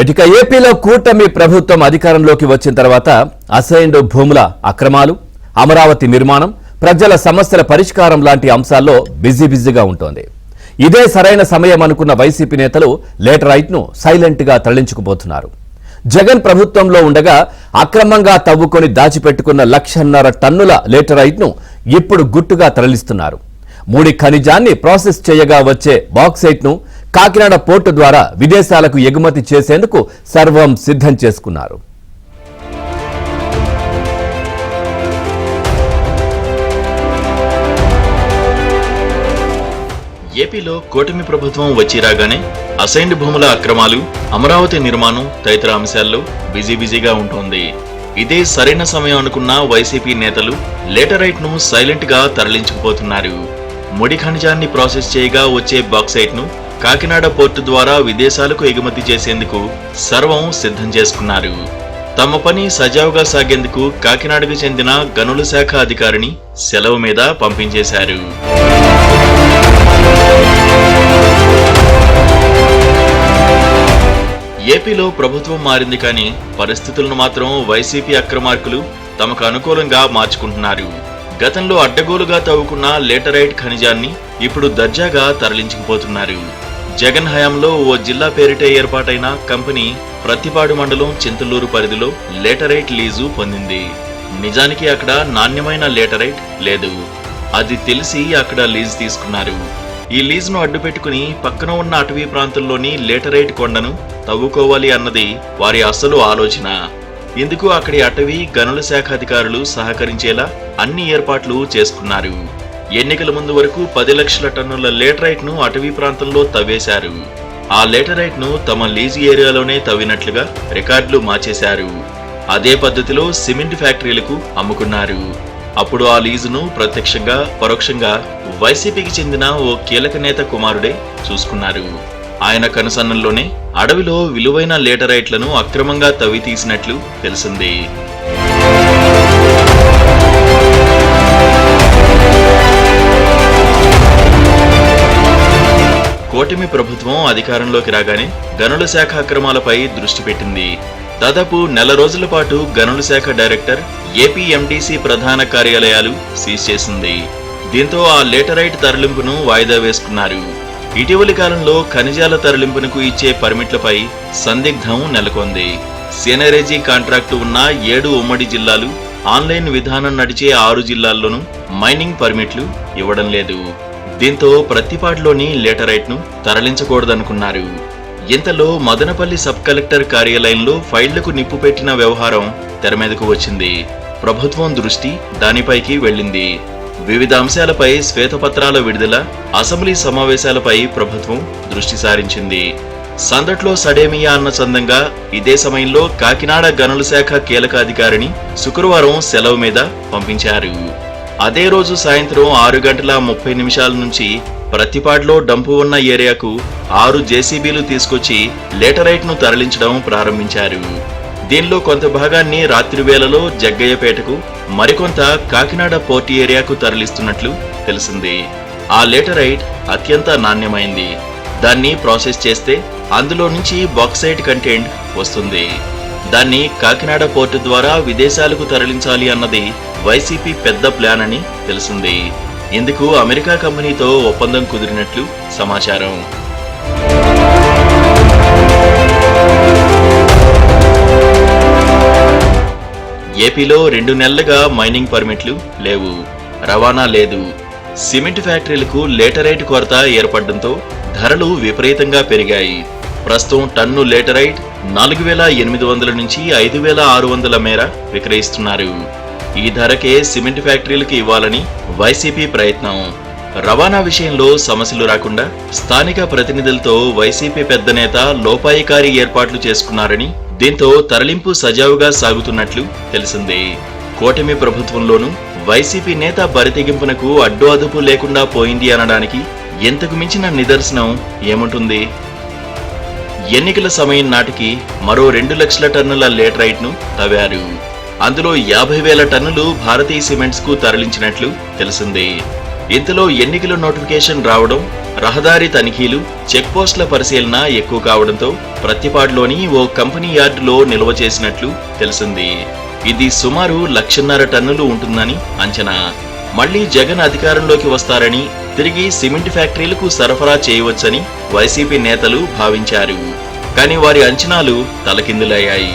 ఇక ఏపీలో కూటమి ప్రభుత్వం అధికారంలోకి వచ్చిన తర్వాత అసైన్డ్ భూముల అక్రమాలు, అమరావతి నిర్మాణం, ప్రజల సమస్యల పరిష్కారం లాంటి అంశాల్లో బిజీగా ఉంటోంది. ఇదే సరైన సమయం అనుకున్న వైసీపీ నేతలు లేటరైట్ ను సైలెంట్ గా తరలించుకుపోతున్నారు. జగన్ ప్రభుత్వంలో ఉండగా అక్రమంగా తవ్వుకొని దాచిపెట్టుకున్న 1.5 టన్నుల లేటరైట్ ను ఇప్పుడు గుట్టుగా తరలిస్తున్నారు. ముడి ఖనిజాన్ని ప్రాసెస్ చేయగా వచ్చే బాక్సైట్ ను కాకినాడ పోర్టు ద్వారా విదేశాలకు ఎగుమతి చేసేందుకు సర్వం సిద్ధం చేసుకున్నారు. ఏపీలో కూటమి ప్రభుత్వం వచ్చి రాగానే అసైన్డ్ భూముల అక్రమాలు, అమరావతి నిర్మాణం తదితర అంశాల్లో బిజీగా ఉంటోంది. ఇదే సరైన సమయం అనుకున్న వైసీపీ నేతలు లేటరైట్ ను సైలెంట్ గా తరలించుకుపోతున్నారు. ముడి ఖనిజాన్ని ప్రాసెస్ చేయగా వచ్చే బాక్సైట్ ను కాకినాడ పోర్టు ద్వారా విదేశాలకు ఎగుమతి చేసేందుకు సర్వం సిద్ధం చేసుకున్నారు. తమ పని సజావుగా సాగేందుకు కాకినాడకు చెందిన గనుల శాఖ అధికారిని సెలవు మీద పంపించేశారు. ఏపీలో ప్రభుత్వం మారింది కానీ పరిస్థితులను మాత్రం వైసీపీ అక్రమార్కులు తమకు అనుకూలంగా మార్చుకుంటున్నారు. గతంలో అడ్డగోలుగా తవ్వుకున్న లేటరైట్ ఖనిజాన్ని ఇప్పుడు దర్జాగా తరలించుకుపోతున్నారు. జగన్ హయాంలో ఓ జిల్లా పేరిటే ఏర్పాటైన కంపెనీ ప్రతిపాడు మండలం చింతలూరు పరిధిలో లేటరైట్ లీజు పొందింది. నిజానికి అక్కడ నాణ్యమైన లేటరైట్ లేదు. అది తెలిసి అక్కడ లీజు తీసుకున్నారు. ఈ లీజును అడ్డుపెట్టుకుని పక్కన ఉన్న అటవీ ప్రాంతంలోని లేటరైట్ కొండను తవ్వుకోవాలి అన్నది వారి అసలు ఆలోచన. ఇందుకు అక్కడి అటవీ గనుల శాఖ అధికారులు సహకరించేలా అన్ని ఏర్పాట్లు చేసుకున్నారు. ఎన్నికల ముందు వరకు 10 లక్షల టన్నుల లేటరైట్ ను అటవీ ప్రాంతంలో తవ్వేశారు. ఆ లేటరైట్ ను తమ లీజు ఏరియాలోనే తవ్వినట్లుగా రికార్డులు మార్చేశారు. అదే పద్ధతిలో సిమెంట్ ఫ్యాక్టరీలకు అమ్ముకున్నారు. అప్పుడు ఆ లీజును ప్రత్యక్షంగా పరోక్షంగా వైసీపీకి చెందిన ఓ కీలక నేత కుమారుడే చూసుకున్నారు. ఆయన కనుసన్నల్లోనే అడవిలో విలువైన లేటరైట్లను అక్రమంగా తవ్వి తీసినట్లు తెలిసింది. కూటమి ప్రభుత్వం అధికారంలోకి రాగానే గనుల శాఖ అక్రమాలపై దృష్టి పెట్టింది. దాదాపు నెల రోజుల పాటు గనుల శాఖ డైరెక్టర్, ఏపీఎండీసీ ప్రధాన కార్యాలయాలు సీజ్ చేసింది. దీంతో ఆ లేటరైట్ తరలింపును వాయిదా వేసుకున్నారు. ఇటీవలి కాలంలో ఖనిజాల తరలింపునకు ఇచ్చే పర్మిట్లపై సందిగ్ధం నెలకొంది. సీనరేజీ కాంట్రాక్టు ఉన్న 7 ఉమ్మడి జిల్లాలు, ఆన్లైన్ విధానం నడిచే 6 జిల్లాల్లోనూ మైనింగ్ పర్మిట్లు ఇవ్వడం లేదు. దీంతో ప్రతిపాడులోని లేటరైట్ ను తరలించకూడదనుకున్నారు. ఇంతలో మదనపల్లి సబ్ కలెక్టర్ కార్యాలయంలో ఫైళ్లకు నిప్పు పెట్టిన వ్యవహారం తెరమీదకు వచ్చింది. ప్రభుత్వం దృష్టి దానిపైకి వెళ్లింది. వివిధ అంశాలపై శ్వేతపత్రాల విడుదల, అసెంబ్లీ సమావేశాలపై ప్రభుత్వం దృష్టి సారించింది. సందట్లో సడేమియా అన్న చందంగా ఇదే సమయంలో కాకినాడ గనుల శాఖ కీలక అధికారిని శుక్రవారం సెలవు మీద పంపించారు. అదే రోజు సాయంత్రం 6:30 నుంచి ప్రతిపాడులో డంపు ఉన్న ఏరియాకు 6 జేసీబీలు తీసుకొచ్చి లేటరైట్ ను తరలించడం ప్రారంభించారు. దీనిలో కొంత భాగాన్ని రాత్రి వేళలో జగ్గయ్యపేటకు, మరికొంత కాకినాడ పోర్టు ఏరియాకు తరలిస్తున్నట్లు తెలిసింది. ఆ లేటరైట్ అత్యంత నాణ్యమైంది. దాన్ని ప్రాసెస్ చేస్తే అందులో నుంచి బాక్సైట్ కంటెంట్ వస్తుంది. దాన్ని కాకినాడ పోర్టు ద్వారా విదేశాలకు తరలించాలి అన్నది వైసీపీ పెద్ద ప్లాన్ అని తెలిసింది. ఇందుకు అమెరికా కంపెనీతో ఒప్పందం కుదిరినట్లు సమాచారం. ఏపీలో 2 నెలలుగా మైనింగ్ పర్మిట్లు లేవు, రవాణా లేదు. సిమెంట్ ఫ్యాక్టరీలకు లేటరైట్ కొరత ఏర్పడడంతో ధరలు విపరీతంగా పెరిగాయి. ప్రస్తుతం టన్ను లేటరైట్ 4,800 నుంచి 5,600 మేర విక్రయిస్తున్నారు. ఈ ధరకే సిమెంట్ ఫ్యాక్టరీలకు ఇవ్వాలని వైసీపీ ప్రయత్నం. రవాణా విషయంలో సమస్యలు రాకుండా స్థానిక ప్రతినిధులతో వైసీపీ పెద్ద నేత లోపాయికారి ఏర్పాట్లు చేసుకున్నారని, దీంతో తరలింపు సజావుగా సాగుతున్నట్లు తెలిసింది. కూటమి ప్రభుత్వంలోనూ వైసీపీ నేత బరితెగింపునకు అడ్డు అదుపు లేకుండా పోయింది అనడానికి ఎంతకు మించిన నిదర్శనం ఏముంటుంది? ఎన్నికల సమయం నాటికి మరో 2 లక్షల టన్నుల లేటరైట్ ను తవ్వారు. అందులో 50,000 టన్నులు భారతీయ సిమెంట్స్ కు తరలించినట్లు తెలిసింది. ఇంతలో ఎన్నికల నోటిఫికేషన్ రావడం, రహదారి తనిఖీలు, చెక్పోస్టుల పరిశీలన ఎక్కువ కావడంతో ప్రత్తిపాడులోని ఓ కంపెనీ యార్డులో నిల్వ చేసినట్లు తెలిసింది. ఇది సుమారు 1,50,000 టన్నులు ఉంటుందని అంచనా. మళ్లీ జగన్ అధికారంలోకి వస్తారని, తిరిగి సిమెంట్ ఫ్యాక్టరీలకు సరఫరా చేయవచ్చని వైసీపీ నేతలు భావించారు. కానీ వారి అంచనాలు తలకిందులయ్యాయి.